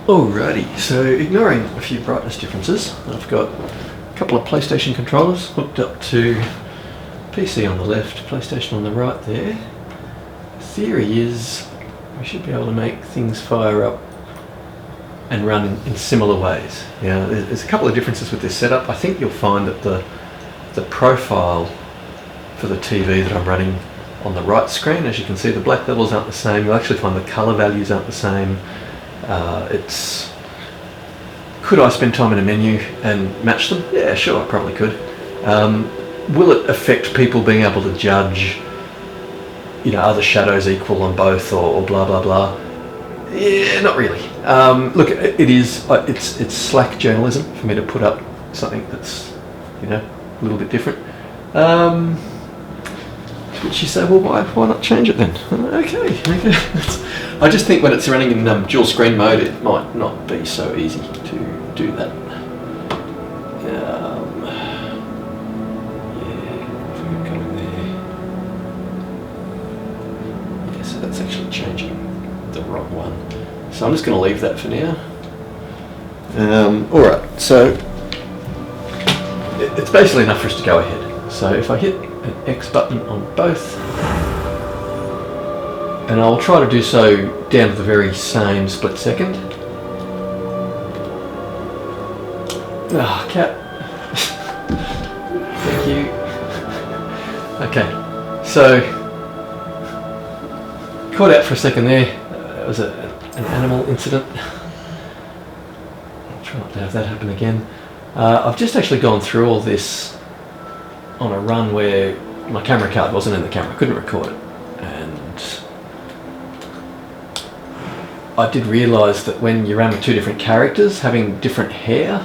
Alrighty, so ignoring a few brightness differences, I've got a couple of PlayStation controllers hooked up to PC on the left, PlayStation on the right there. The theory is we should be able to make things fire up and run in similar ways. Yeah, there's a couple of differences with this setup. I think you'll find that the profile for the TV that I'm running on the right screen, as you can see, the black levels aren't the same. You'll actually find the colour values aren't the same. Could I spend time in a menu and match them? Yeah, sure, I probably could. Will it affect people being able to judge, you know, are the shadows equal on both or blah blah blah? Yeah, not really. Look, it's slack journalism for me to put up something that's, you know, a little bit different. To which you say, well, why not change it then? Okay. I just think when it's running in dual screen mode, it might not be so easy to do that. Yeah, if we go there. Yeah, so that's actually changing the wrong one. So I'm just going to leave that for now. Alright, so it's basically enough for us to go ahead. So if I hit an X button on both, and I'll try to do so down to the very same split second. Ah, cat. Thank you. Okay, so caught out for a second there. It was an animal incident. I'll try not to have that happen again. I've just actually gone through all this on a run where my camera card wasn't in the camera, I couldn't record it. I did realise that when you ran with two different characters, having different hair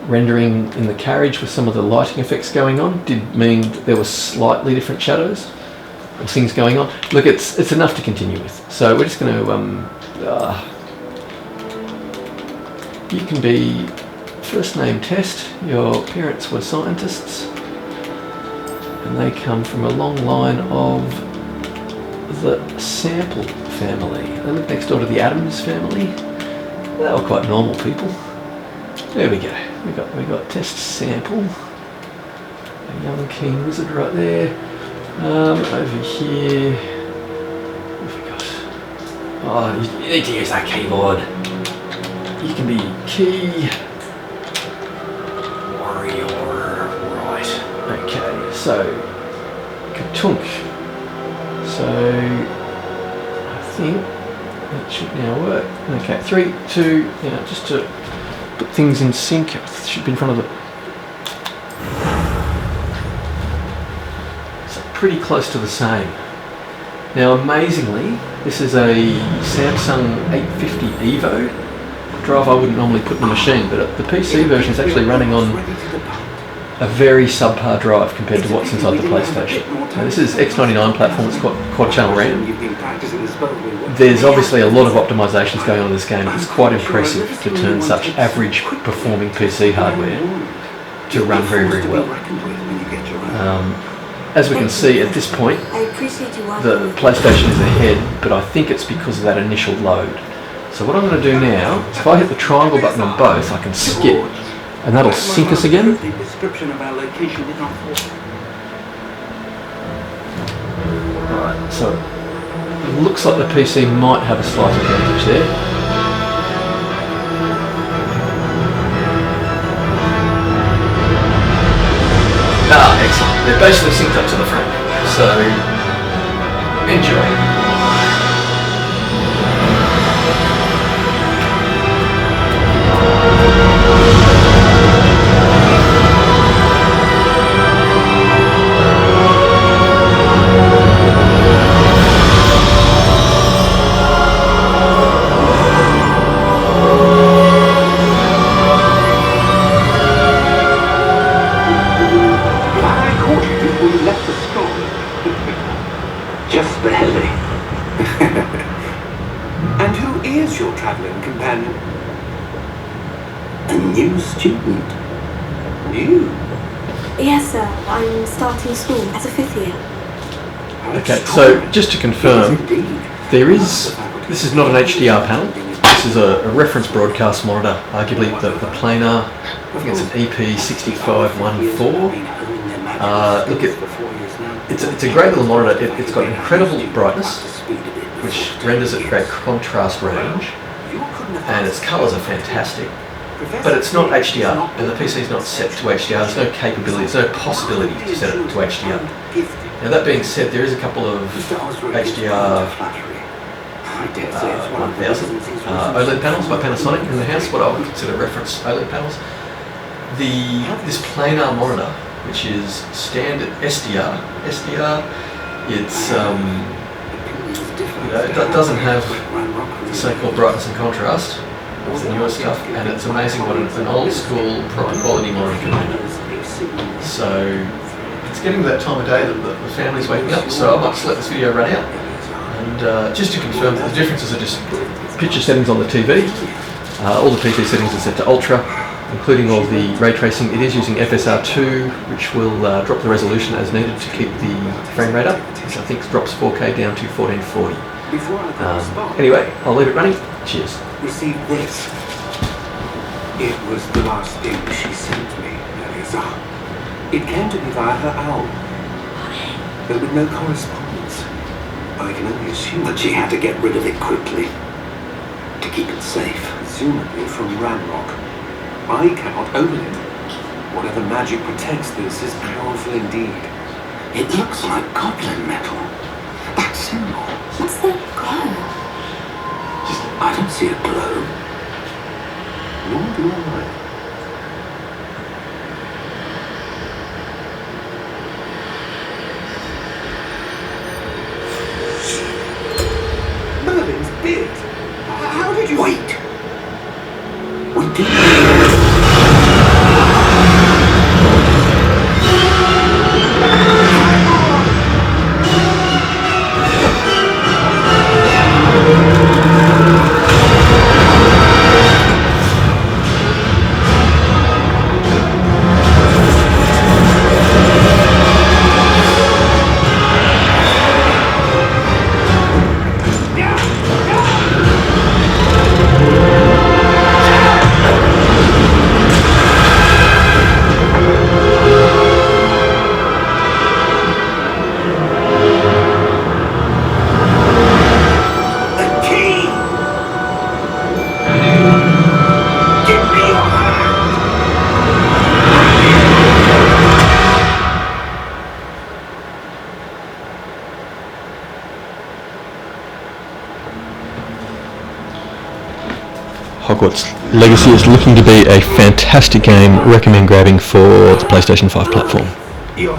rendering in the carriage with some of the lighting effects going on did mean that there were slightly different shadows or things going on. Look, it's enough to continue with. So we're just going to, you can be first name test, your parents were scientists, and they come from a long line of the Sample family. They live next door to the Adams family. They were quite normal people. There we go. We got test Sample. A young keen wizard right there. Over here, what have we got? Oh, you need to use that keyboard. You can be key warrior. Right. Okay. So Katunk. So I think that should now work. Okay, 3, 2, yeah, just to put things in sync, it should be in front of it. So pretty close to the same. Now amazingly, this is a Samsung 850 Evo drive I wouldn't normally put in the machine, but the PC version is actually running on a very subpar drive compared to what's inside the PlayStation. Now this is X99 platform, it's got quad channel RAM. There's obviously a lot of optimisations going on in this game. It's quite impressive to turn such average performing PC hardware to run very, very well. As we can see at this point, the PlayStation is ahead, but I think it's because of that initial load. So what I'm going to do now, is if I hit the triangle button on both, I can skip, and that'll sync us again. Alright, so it looks like the PC might have a slight advantage there. Ah, excellent. They're basically synced up to the frame. So, enjoy. Just barely. And who is your travelling companion? A new student. New? Yes, sir. I'm starting school as a 5th year. Okay, so just to confirm, this is not an HDR panel. This is a reference broadcast monitor, arguably the planar. I think it's an EP6514. Look, it's a great little monitor. It's got incredible brightness, which renders it great contrast range, and its colours are fantastic. But it's not HDR, and the PC is not set to HDR. There's no capability, there's no possibility to set it to HDR. Now that being said, there is a couple of HDR 1000 OLED panels by Panasonic in the house, what I would consider reference OLED panels. This planar monitor, which is standard SDR, it's it doesn't have the so-called brightness and contrast of the newer stuff, and it's amazing what an old school proper quality monitor can do. So it's getting to that time of day that the family's waking up, so I might just let this video run out. And just to confirm that the differences are just picture settings on the TV. All the PC settings are set to Ultra, including all the ray tracing. It is using FSR2, which will drop the resolution as needed to keep the frame rate up, which I think drops 4K down to 1440. Anyway, I'll leave it running. Cheers. Received this. It was the last thing she sent me, Eliza. It came to me via her owl, but with no correspondence. I can only assume that she had to get rid of it quickly to keep it safe, presumably from Ramrock. I cannot open it. Whatever magic protects this is powerful indeed. It looks like goblin metal. That symbol. What's that glow? I don't see a glow. Nor do I. Merlin's beard. How did you... Wait! We did... Hogwarts Legacy is looking to be a fantastic game. Recommend grabbing for the PlayStation 5 platform.